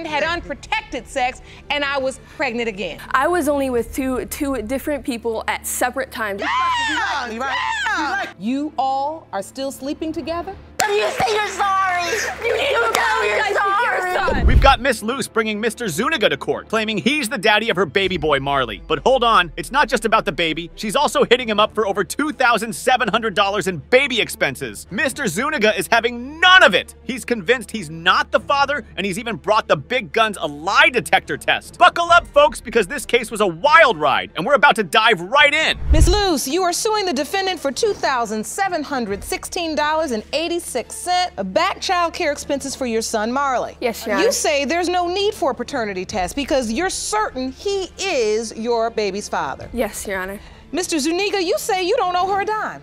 threatened, had unprotected sex, and I was pregnant again. I was only with two different people at separate times. You all are still sleeping together? You say you're sorry. You need to tell you're sorry. We've got Miss Luce bringing Mr. Zuniga to court, claiming he's the daddy of her baby boy, Marley. But hold on, it's not just about the baby. She's also hitting him up for over $2,700 in baby expenses. Mr. Zuniga is having none of it. He's convinced he's not the father, and he's even brought the big guns a lie detector test. Buckle up, folks, because this case was a wild ride, and we're about to dive right in. Ms. Luce, you are suing the defendant for $2,716.86 back child care expenses for your son, Marley. Yes, Your Honor. You say there's no need for a paternity test because you're certain he is your baby's father. Yes, Your Honor. Mr. Zuniga, you say you don't owe her a dime.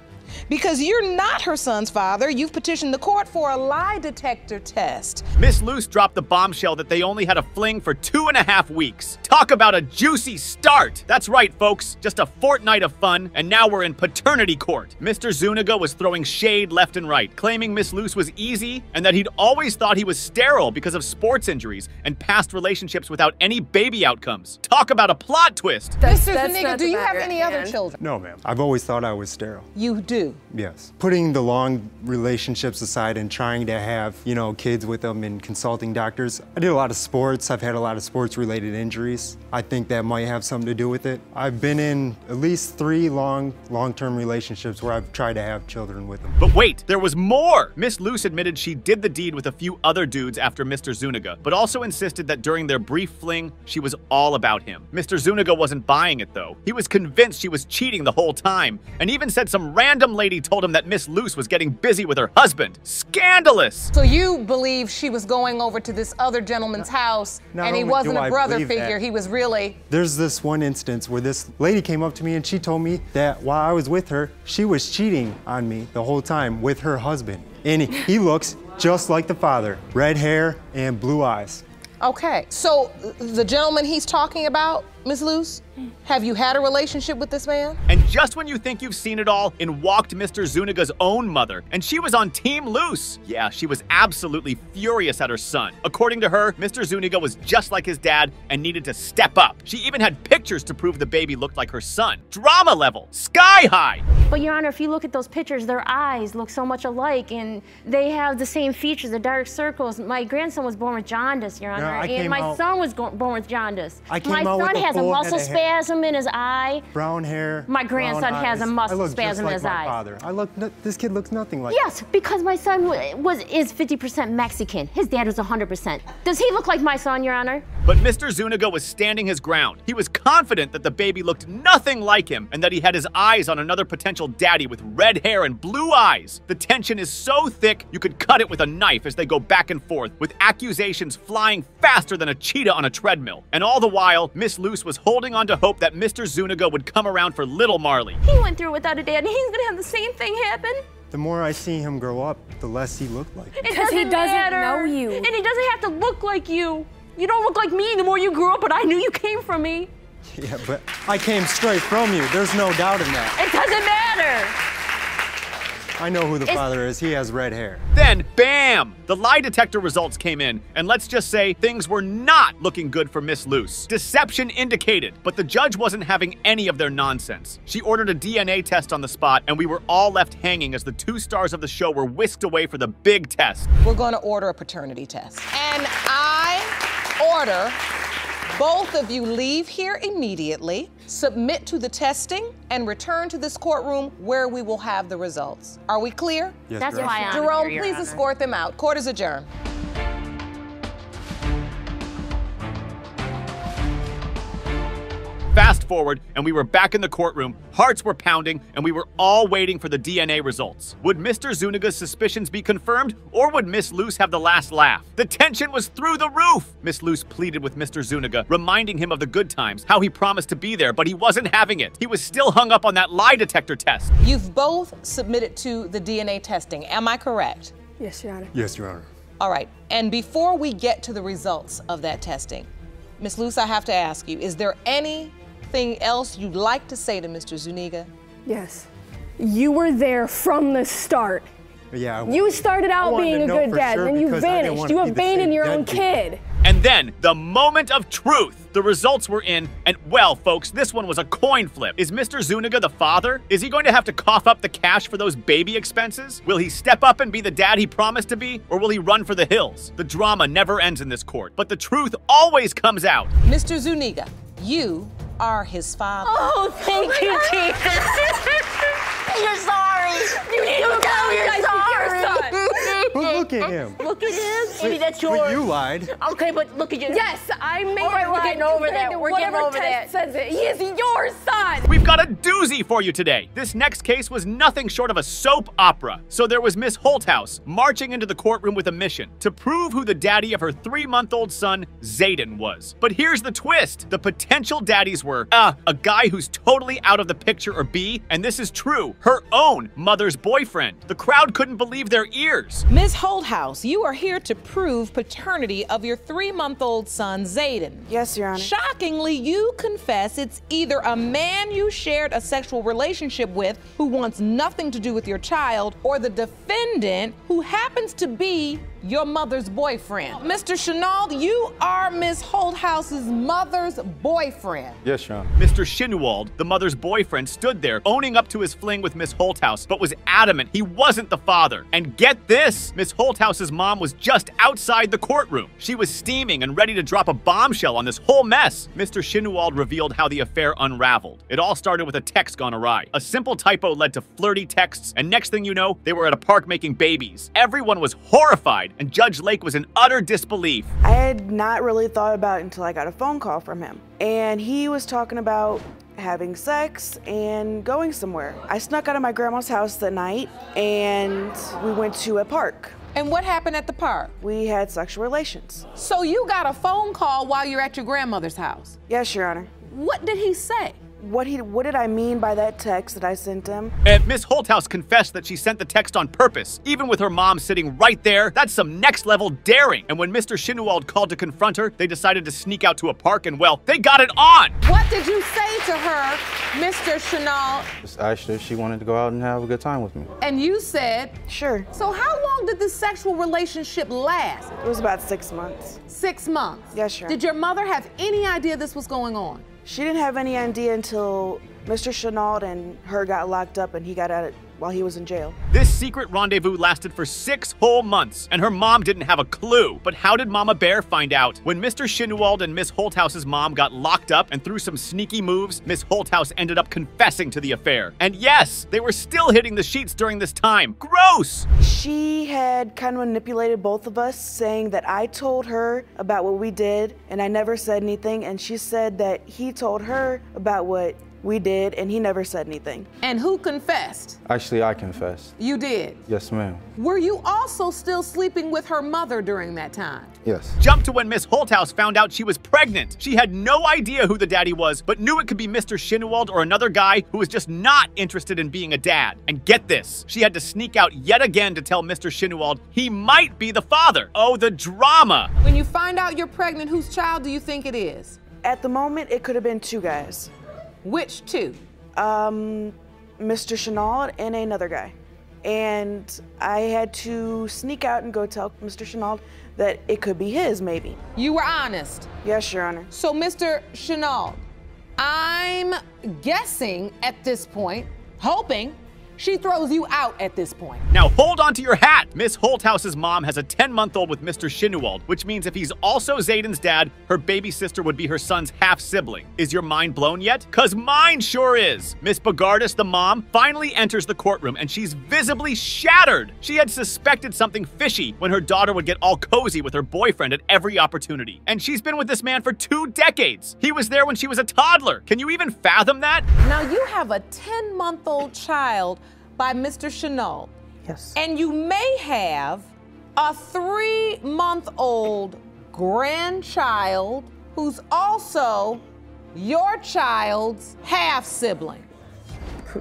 Because you're not her son's father, you've petitioned the court for a lie detector test. Miss Luce dropped the bombshell that they only had a fling for 2.5 weeks. Talk about a juicy start. That's right, folks. Just a fortnight of fun, and now we're in paternity court. Mr. Zuniga was throwing shade left and right, claiming Miss Luce was easy and that he'd always thought he was sterile because of sports injuries and past relationships without any baby outcomes. Talk about a plot twist. Mr. Zuniga, do you have any other children? No, ma'am. I've always thought I was sterile. You do? Yes. Putting the long relationships aside and trying to have, kids with them and consulting doctors. I did a lot of sports. I've had a lot of sports-related injuries. I think that might have something to do with it. I've been in at least 3 long-term relationships where I've tried to have children with them. But wait, there was more! Miss Luce admitted she did the deed with a few other dudes after Mr. Zuniga, but also insisted that during their brief fling, she was all about him. Mr. Zuniga wasn't buying it, though. He was convinced she was cheating the whole time, and even said some random lady told him that Miss Luce was getting busy with her husband. Scandalous! So you believe she was going over to this other gentleman's house and he wasn't a brother figure, he was really... There's this one instance where this lady came up to me and she told me that while I was with her, she was cheating on me the whole time with her husband. And he looks just like the father, red hair and blue eyes. Okay, so the gentleman he's talking about, Ms. Luce, have you had a relationship with this man? And just when you think you've seen it all, in walked Mr. Zuniga's own mother, and she was on Team Luce. Yeah, she was absolutely furious at her son. According to her, Mr. Zuniga was just like his dad and needed to step up. She even had pictures to prove the baby looked like her son. Drama level, sky high! But Your Honor, if you look at those pictures, their eyes look so much alike, and they have the same features, the dark circles. My grandson was born with jaundice, Your Honor, and my son was born with jaundice. My son has a muscle spasm in his eye. Brown hair. My grandson has a muscle spasm in his eye. Father. This kid looks nothing like. Yes, because my son is 50% Mexican. His dad was 100%. Does he look like my son, Your Honor? But Mr. Zuniga was standing his ground. He was confident that the baby looked nothing like him and that he had his eyes on another potential daddy with red hair and blue eyes. The tension is so thick you could cut it with a knife as they go back and forth, with accusations flying faster than a cheetah on a treadmill. And all the while, Miss Luce was holding on to hope that Mr. Zuniga would come around for little Marley. He went through without a dad, and he's gonna have the same thing happen. The more I see him grow up, the less he looked like. Because he doesn't know you. And he doesn't have to look like you. You don't look like me the more you grew up, but I knew you came from me. Yeah, but I came straight from you. There's no doubt in that. It doesn't matter. I know who the father is. He has red hair. Then, bam! The lie detector results came in, and let's just say things were not looking good for Miss Luce. Deception indicated, but the judge wasn't having any of their nonsense. She ordered a DNA test on the spot, and we were all left hanging as the 2 stars of the show were whisked away for the big test. We're going to order a paternity test. And I order both of you leave here immediately, submit to the testing, and return to this courtroom where we will have the results. Are we clear? Yes, That's why I'm Jerome, here, please Your Honor. escort them out. Court is adjourned. Fast forward, and we were back in the courtroom, hearts were pounding, and we were all waiting for the DNA results. Would Mr. Zuniga's suspicions be confirmed, or would Miss Luce have the last laugh? The tension was through the roof! Miss Luce pleaded with Mr. Zuniga, reminding him of the good times, how he promised to be there, but he wasn't having it. He was still hung up on that lie detector test. You've both submitted to the DNA testing. Am I correct? Yes, Your Honor. Yes, Your Honor. All right. And before we get to the results of that testing, Miss Luce, I have to ask you, is there anything else you'd like to say to Mr. Zuniga? Yes. You were there from the start. Yeah. You started out being a good dad, and then you vanished. You abandoned your own kid. And then, the moment of truth. The results were in, and well, folks, this one was a coin flip. Is Mr. Zuniga the father? Is he going to have to cough up the cash for those baby expenses? Will he step up and be the dad he promised to be? Or will he run for the hills? The drama never ends in this court, but the truth always comes out. Mr. Zuniga, you are his father. Oh, thank you, Jesus. You're sorry. You need to tell me you're sorry. Look at him. Look at him. Maybe that's yours. But you lied. Okay, but look at you. Yes, I may All right, have we're lied getting over compared that. to We're getting whatever over test that. says it. He is your son. We've got a doozy for you today. This next case was nothing short of a soap opera. So there was Miss Holthouse marching into the courtroom with a mission to prove who the daddy of her 3-month-old son, Zayden, was. But here's the twist. The potential daddies were a guy who's totally out of the picture, or B, and this is true, her own mother's boyfriend. The crowd couldn't believe their ears. Ms. Holthouse, you are here to prove paternity of your 3-month-old son, Zayden. Yes, Your Honor. Shockingly, you confess it's either a man you shared a sexual relationship with who wants nothing to do with your child, or the defendant who happens to be your mother's boyfriend. Mr. Chenault, you are Ms. Holthouse's mother's boyfriend. Yes, Your Honor. Mr. Shinwald, the mother's boyfriend, stood there owning up to his fling with Miss Holthouse, but was adamant he wasn't the father. And get this, Miss Holthouse's mom was just outside the courtroom. She was steaming and ready to drop a bombshell on this whole mess. Mr. Shinwald revealed how the affair unraveled. It all started with a text gone awry. A simple typo led to flirty texts, and next thing you know, they were at a park making babies. Everyone was horrified, and Judge Lake was in utter disbelief. I had not really thought about it until I got a phone call from him. And he was talking about having sex and going somewhere. I snuck out of my grandma's house that night and we went to a park. And what happened at the park? We had sexual relations. So you got a phone call while you're at your grandmother's house? Yes, Your Honor. What did he say? What did I mean by that text that I sent him? And Miss Holthouse confessed that she sent the text on purpose, even with her mom sitting right there. That's some next level daring. And when Mr. Shinwald called to confront her, they decided to sneak out to a park, and well, they got it on. What did you say to her, Mr. Chenault? Just asked her if she wanted to go out and have a good time with me. And you said? Sure. So how long did this sexual relationship last? It was about 6 months. 6 months? Yes, sure. Did your mother have any idea this was going on? She didn't have any idea until Mr. Chenault and her got locked up and he got out while he was in jail. This secret rendezvous lasted for 6 whole months, and her mom didn't have a clue. But how did Mama Bear find out? When Mr. Shinwald and Miss Holthouse's mom got locked up, and through some sneaky moves, Miss Holthouse ended up confessing to the affair. And yes, they were still hitting the sheets during this time. Gross! She had kind of manipulated both of us, saying that I told her about what we did, and I never said anything, and she said that he told her about what we did, and he never said anything. And who confessed? Actually, I confessed. You did? Yes, ma'am. Were you also still sleeping with her mother during that time? Yes. Jump to when Miss Holthouse found out she was pregnant. She had no idea who the daddy was, but knew it could be Mr. Shinwald or another guy who was just not interested in being a dad. And get this, she had to sneak out yet again to tell Mr. Shinwald he might be the father. Oh, the drama. When you find out you're pregnant, whose child do you think it is? At the moment, it could have been 2 guys. Which 2? Mr. Chenault and another guy. And I had to sneak out and go tell Mr. Chenault that it could be his, maybe. You were honest? Yes, Your Honor. So, Mr. Chenault, I'm guessing at this point, hoping, she throws you out at this point. Now hold on to your hat. Miss Holthouse's mom has a 10-month-old with Mr. Shinwald, which means if he's also Zayden's dad, her baby sister would be her son's half-sibling. Is your mind blown yet? Cause mine sure is. Miss Bogardus, the mom, finally enters the courtroom and she's visibly shattered. She had suspected something fishy when her daughter would get all cozy with her boyfriend at every opportunity. And she's been with this man for 2 decades. He was there when she was a toddler. Can you even fathom that? Now you have a 10-month-old child by Mr. Chenault. Yes. And you may have a 3-month-old grandchild who's also your child's half-sibling.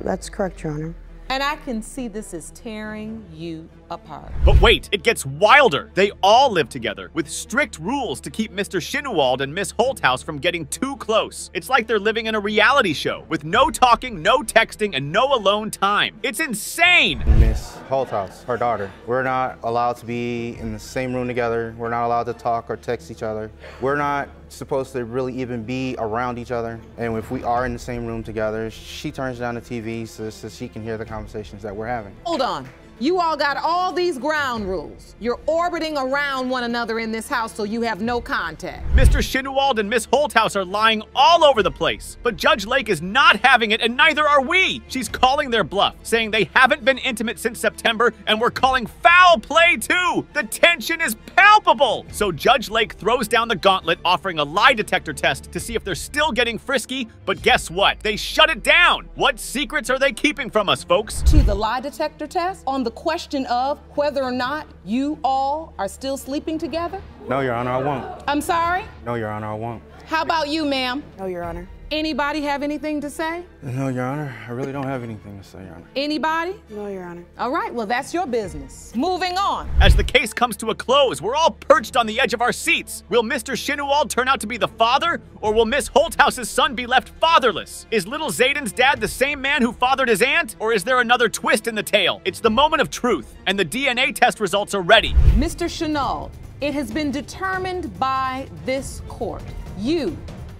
That's correct, Your Honor. And I can see this is tearing you apart. But wait, it gets wilder. They all live together with strict rules to keep Mr. Shinwald and Miss Holthouse from getting too close. It's like they're living in a reality show with no talking, no texting, and no alone time. It's insane. Miss Holthouse, her daughter, we're not allowed to be in the same room together. We're not allowed to talk or text each other. We're not supposed to really even be around each other. And if we are in the same room together, she turns down the TV so she can hear the conversations that we're having. Hold on. You all got all these ground rules. You're orbiting around one another in this house so you have no contact. Mr. Shinwald and Miss Holthouse are lying all over the place. But Judge Lake is not having it, and neither are we. She's calling their bluff, saying they haven't been intimate since September, and we're calling foul play too. The tension is palpable. So Judge Lake throws down the gauntlet, offering a lie detector test to see if they're still getting frisky. But guess what? They shut it down. What secrets are they keeping from us, folks? To the lie detector test on the question of whether or not you all are still sleeping together? No, Your Honor, I won't. I'm sorry? No, Your Honor, I won't. How about you, ma'am? No, Your Honor. Anybody have anything to say? No, Your Honor, I really don't have anything to say, Your Honor. Anybody? No, Your Honor. All right, well, that's your business. Moving on. As the case comes to a close, we're all perched on the edge of our seats. Will Mr. Shinwald turn out to be the father, or will Miss Holthouse's son be left fatherless? Is little Zayden's dad the same man who fathered his aunt, or is there another twist in the tale? It's the moment of truth, and the DNA test results are ready. Mr. Shinwald, it has been determined by this court. You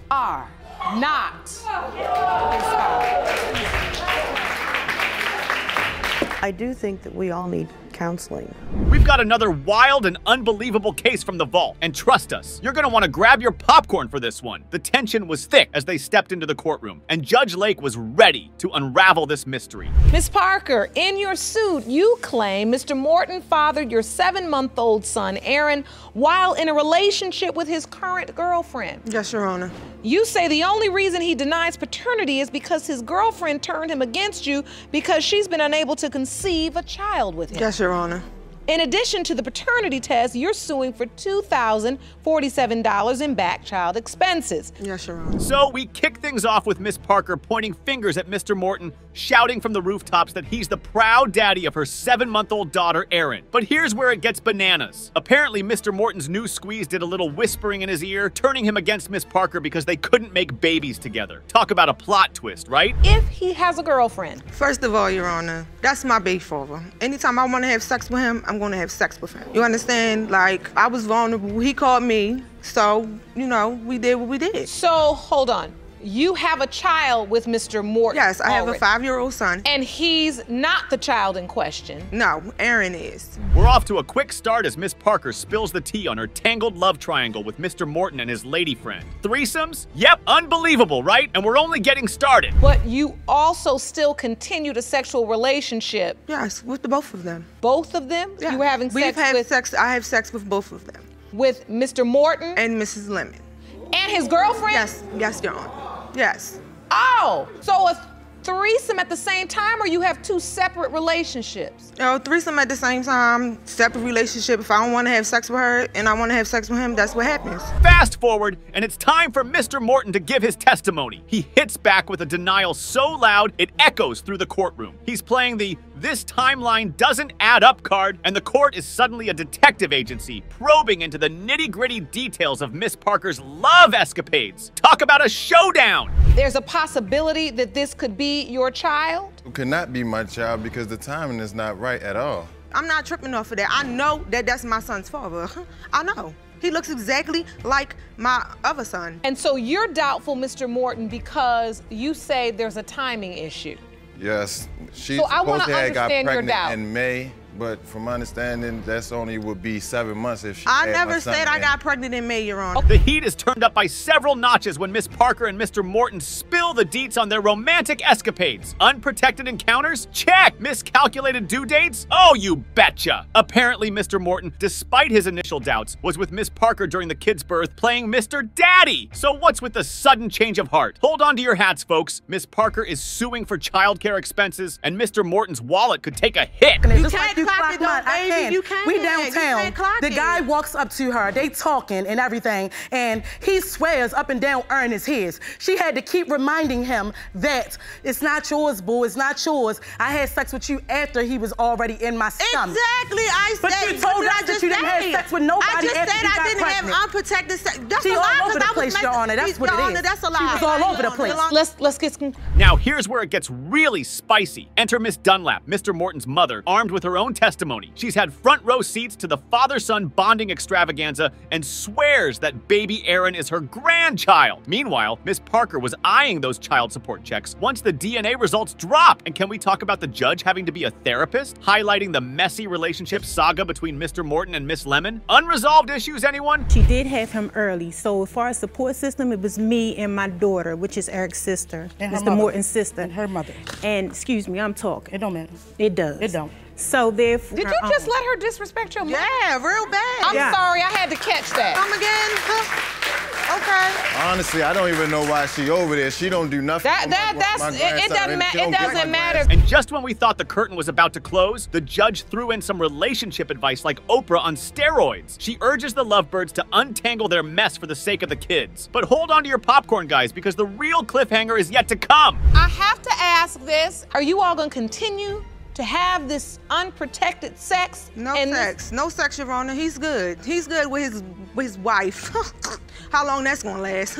are not. I do think that we all need counseling. We've got another wild and unbelievable case from the vault, and trust us, you're gonna want to grab your popcorn for this one. The tension was thick as they stepped into the courtroom, and Judge Lake was ready to unravel this mystery. Miss Parker, in your suit, you claim Mr. Morton fathered your 7-month-old son, Aaron, while in a relationship with his current girlfriend. Yes, Your Honor. You say the only reason he denies paternity is because his girlfriend turned him against you because she's been unable to conceive a child with him. Yes, Your Honor. In addition to the paternity test, you're suing for $2,047 in back child expenses. Yes, Your Honor. So we kick things off with Miss Parker pointing fingers at Mr. Morton, shouting from the rooftops that he's the proud daddy of her 7-month-old daughter, Erin. But here's where it gets bananas. Apparently, Mr. Morton's new squeeze did a little whispering in his ear, turning him against Miss Parker because they couldn't make babies together. Talk about a plot twist, right? If he has a girlfriend. First of all, Your Honor, that's my baby father. Anytime I want to have sex with him, I'm going to have sex with him. You understand? Like, I was vulnerable. He called me. So, you know, we did what we did. So, hold on. You have a child with Mr. Morton. Yes, I have a 5-year-old son. And he's not the child in question. No, Aaron is. We're off to a quick start as Miss Parker spills the tea on her tangled love triangle with Mr. Morton and his lady friend. Threesomes? Yep, unbelievable, right? And we're only getting started. But you also still continued a sexual relationship. Yes, with the both of them. Both of them? Yeah. You were having sex with... I have sex with both of them. With Mr. Morton? And Mrs. Lemon. And his girlfriend? Yes, yes, Your Honor. Yes. Oh, so a threesome at the same time, or you have 2 separate relationships? No, threesome at the same time, separate relationship. If I don't want to have sex with her and I want to have sex with him, that's what happens. Fast forward, and it's time for Mr. Morton to give his testimony. He hits back with a denial so loud it echoes through the courtroom. He's playing the "this timeline doesn't add up" card, and the court is suddenly a detective agency probing into the nitty-gritty details of Miss Parker's love escapades. Talk about a showdown! There's a possibility that this could be your child? It could not be my child because the timing is not right at all. I'm not tripping off of that. I know that that's my son's father. I know. He looks exactly like my other son. And so you're doubtful, Mr. Morton, because you say there's a timing issue. Yes, she so I want supposed to to have got understand your doubt. pregnant in May, but from my understanding, that's only would be 7 months if she I had never my son said I in. got pregnant in May, Your Honor. The heat is turned up by several notches when Miss Parker and Mr. Morton spill the deets on their romantic escapades. Unprotected encounters? Check! Miscalculated due dates? Oh, you betcha! Apparently, Mr. Morton, despite his initial doubts, was with Miss Parker during the kid's birth playing Mr. Daddy! So what's with the sudden change of heart? Hold on to your hats, folks. Miss Parker is suing for childcare expenses, and Mr. Morton's wallet could take a hit. You can't clock it, though, baby. You can't. We downtown. You can't clock the guy walks up to her. They talking and everything, and he swears up and down, Earn is his. She had to keep reminding him that it's not yours, boo. It's not yours. I had sex with you after he was already in my stomach. Exactly. But you told us that you didn't have sex with nobody. I just said I didn't have unprotected sex. That's she a lie. all over the place, Your Honor. That's what it is. That's a lie. She was all over the place. Let's get some. Now here's where it gets really spicy. Enter Miss Dunlap, Mr. Morton's mother, armed with her own testimony. She's had front row seats to the father-son bonding extravaganza and swears that baby Aaron is her grandchild. Meanwhile, Miss Parker was eyeing those child support checks once the DNA results drop. And can we talk about the judge having to be a therapist, highlighting the messy relationship saga between Mr. Morton and Miss Lemon? Unresolved issues, anyone? She did have him early, so as far as support system, it was me and my daughter, which is Eric's sister, Mr. Morton's sister. And her mother. And excuse me, I'm talking. It don't matter. It does. It don't. So therefore, did you just let her disrespect your mother? Yeah, real bad. I'm sorry, I had to catch that. Come again? Okay. Honestly, I don't even know why she over there. She don't do nothing. It doesn't matter. And just when we thought the curtain was about to close, the judge threw in some relationship advice like Oprah on steroids. She urges the lovebirds to untangle their mess for the sake of the kids. But hold on to your popcorn, guys, because the real cliffhanger is yet to come. I have to ask this. Are you all going to continue to have this unprotected sex? No sex. No sex, Your Honor. He's good. He's good with his wife. How long that's gonna last?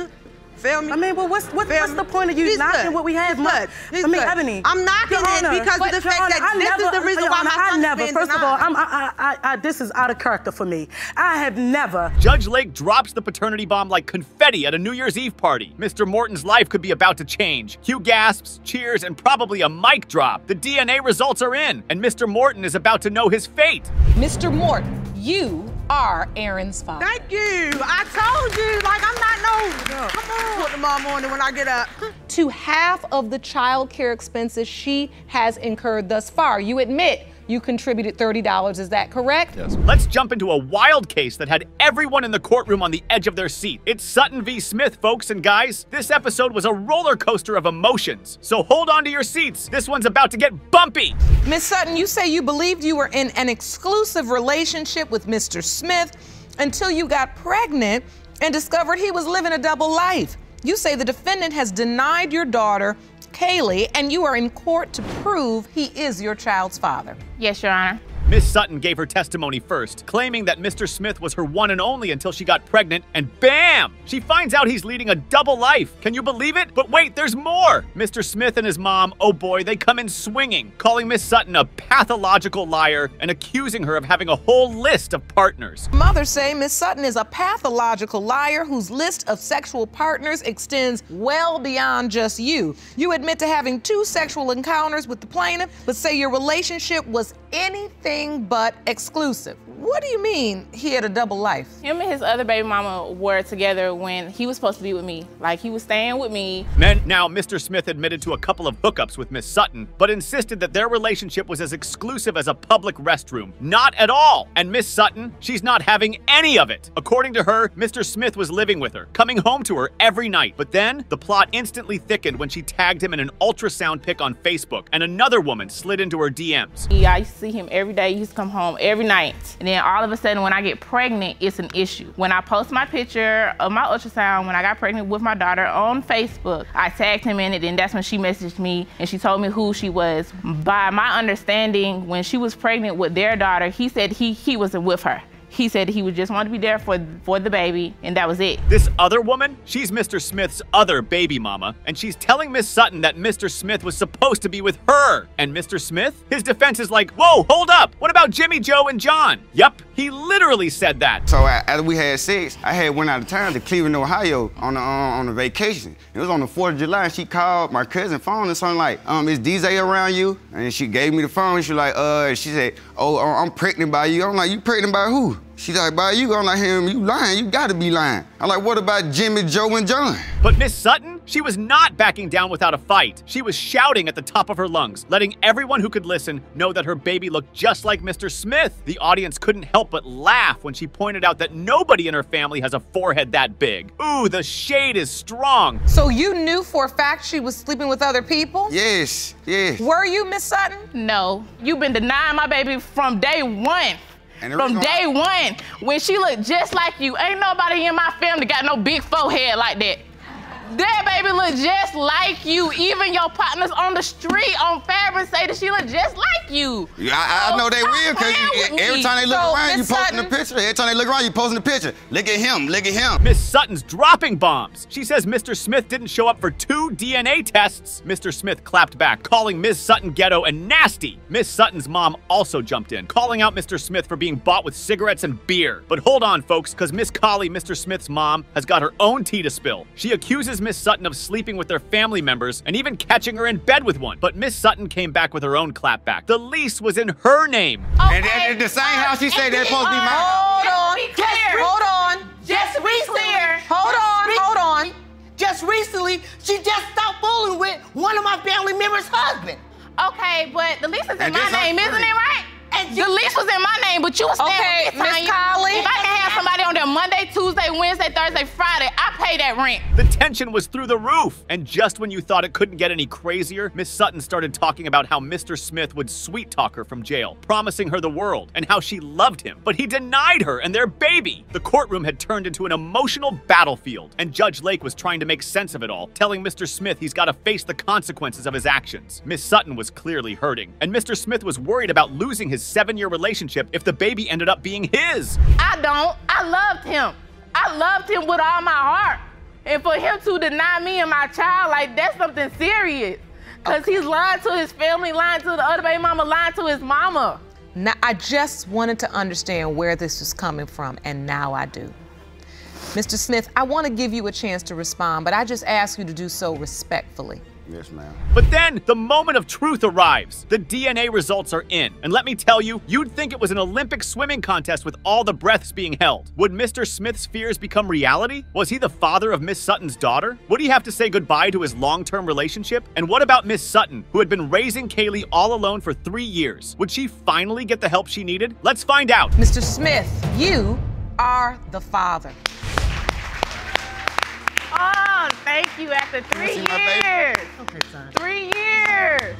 Feel me? I mean, well, what's the point of you knocking what we have? Ebony, I'm knocking it because of the fact that this is the reason why my son is being First of all, denied. this is out of character for me. I have never. Judge Lake drops the paternity bomb like confetti at a New Year's Eve party. Mr. Morton's life could be about to change. Cue gasps, cheers, and probably a mic drop. The DNA results are in, and Mr. Morton is about to know his fate. Mr. Morton, you are Aaron's father. Thank you. I told you, like, I'm not no. Come on, tomorrow morning when I get up. To half of the child care expenses she has incurred thus far. You admit you contributed $30, is that correct? Yes. Let's jump into a wild case that had everyone in the courtroom on the edge of their seat. It's Sutton v. Smith, folks and guys. This episode was a roller coaster of emotions. So hold on to your seats. This one's about to get bumpy. Miss Sutton, you say you believed you were in an exclusive relationship with Mr. Smith until you got pregnant and discovered he was living a double life. You say the defendant has denied your daughter, Kaylee, and you are in court to prove he is your child's father. Yes, Your Honor. Miss Sutton gave her testimony first, claiming that Mr. Smith was her one and only until she got pregnant, and bam! She finds out he's leading a double life. Can you believe it? But wait, there's more! Mr. Smith and his mom, oh boy, they come in swinging, calling Miss Sutton a pathological liar and accusing her of having a whole list of partners. Mothers say Miss Sutton is a pathological liar whose list of sexual partners extends well beyond just you. You admit to having 2 sexual encounters with the plaintiff, but say your relationship was anything but exclusive. What do you mean he had a double life? Him and his other baby mama were together when he was supposed to be with me. Like, he was staying with me. Now, Mr. Smith admitted to a couple of hookups with Miss Sutton, but insisted that their relationship was as exclusive as a public restroom. Not at all! And Miss Sutton, she's not having any of it. According to her, Mr. Smith was living with her, coming home to her every night. But then, the plot instantly thickened when she tagged him in an ultrasound pic on Facebook, and another woman slid into her DMs. Yeah, I used to see him every day. He used to come home every night. And then all of a sudden, when I get pregnant, it's an issue. When I post my picture of my ultrasound when I got pregnant with my daughter on Facebook, I tagged him in it, and that's when she messaged me and she told me who she was. By my understanding, when she was pregnant with their daughter, he said he wasn't with her. He said he would just want to be there for the baby, and that was it. This other woman, she's Mr. Smith's other baby mama, and she's telling Miss Sutton that Mr. Smith was supposed to be with her. And Mr. Smith? His defense is like, whoa, hold up. What about Jimmy, Joe, and John? Yup, he literally said that. So after we had sex, I went out of town to Cleveland, Ohio on a vacation. It was on the 4th of July, and she called my cousin's phone and something like, is DJ around you? And she gave me the phone, she was like, she said, oh, I'm pregnant by you. I'm like, you pregnant by who? She's like, by you. I'm like, him, you lying, you gotta be lying. I'm like, what about Jimmy, Joe, and John? But Miss Sutton, She was not backing down without a fight. She was shouting at the top of her lungs, letting everyone who could listen know that her baby looked just like Mr. Smith. The audience couldn't help but laugh when she pointed out that nobody in her family has a forehead that big. Ooh, the shade is strong. So you knew for a fact she was sleeping with other people? Yes, yes. Were you, Miss Sutton? No. You've been denying my baby from day one. From day one, when she looked just like you. Ain't nobody in my family got no big forehead like that. That baby look just like you. Even your partners on the street on Fabric say that she look just like you. Yeah, I know they will, because every time they look around, you posting the picture. Every time they look around, you posting the picture. Look at him, look at him. Miss Sutton's dropping bombs. She says Mr. Smith didn't show up for 2 DNA tests. Mr. Smith clapped back, calling Ms. Sutton ghetto and nasty. Miss Sutton's mom also jumped in, calling out Mr. Smith for being bought with cigarettes and beer. But hold on, folks, because Miss Collie, Mr. Smith's mom, has got her own tea to spill. She accuses Miss Sutton of sleeping with their family members and even catching her in bed with one. But Miss Sutton came back with her own clapback. The lease was in her name. Okay. And the same house she said they're supposed to be mine. Hold on. Just recently. Hold on. Just recently, she just stopped fooling with one of my family members' husband. Okay, but the lease is in my name, isn't it, right? The lease was in my name, but you was Okay, staying with Miss Collie. If I can have somebody on there Monday, Tuesday, Wednesday, Thursday, Friday, I pay that rent. The tension was through the roof. And just when you thought it couldn't get any crazier, Miss Sutton started talking about how Mr. Smith would sweet talk her from jail, promising her the world, and how she loved him. But he denied her and their baby. The courtroom had turned into an emotional battlefield, and Judge Lake was trying to make sense of it all, telling Mr. Smith he's got to face the consequences of his actions. Miss Sutton was clearly hurting, and Mr. Smith was worried about losing his 7-year relationship if the baby ended up being his. I don't. I loved him. I loved him with all my heart. And for him to deny me and my child, like, that's something serious. Because he's lying to his family, lying to the other baby mama, lying to his mama. Now, I just wanted to understand where this was coming from, and now I do. Mr. Smith, I want to give you a chance to respond, but I just ask you to do so respectfully. Yes, ma'am. But then the moment of truth arrives. The DNA results are in. And let me tell you, you'd think it was an Olympic swimming contest with all the breaths being held. Would Mr. Smith's fears become reality? Was he the father of Miss Sutton's daughter? Would he have to say goodbye to his long-term relationship? And what about Miss Sutton, who had been raising Kaylee all alone for 3 years? Would she finally get the help she needed? Let's find out. Mr. Smith, you are the father. Oh, thank you. After 3 years. 3 years.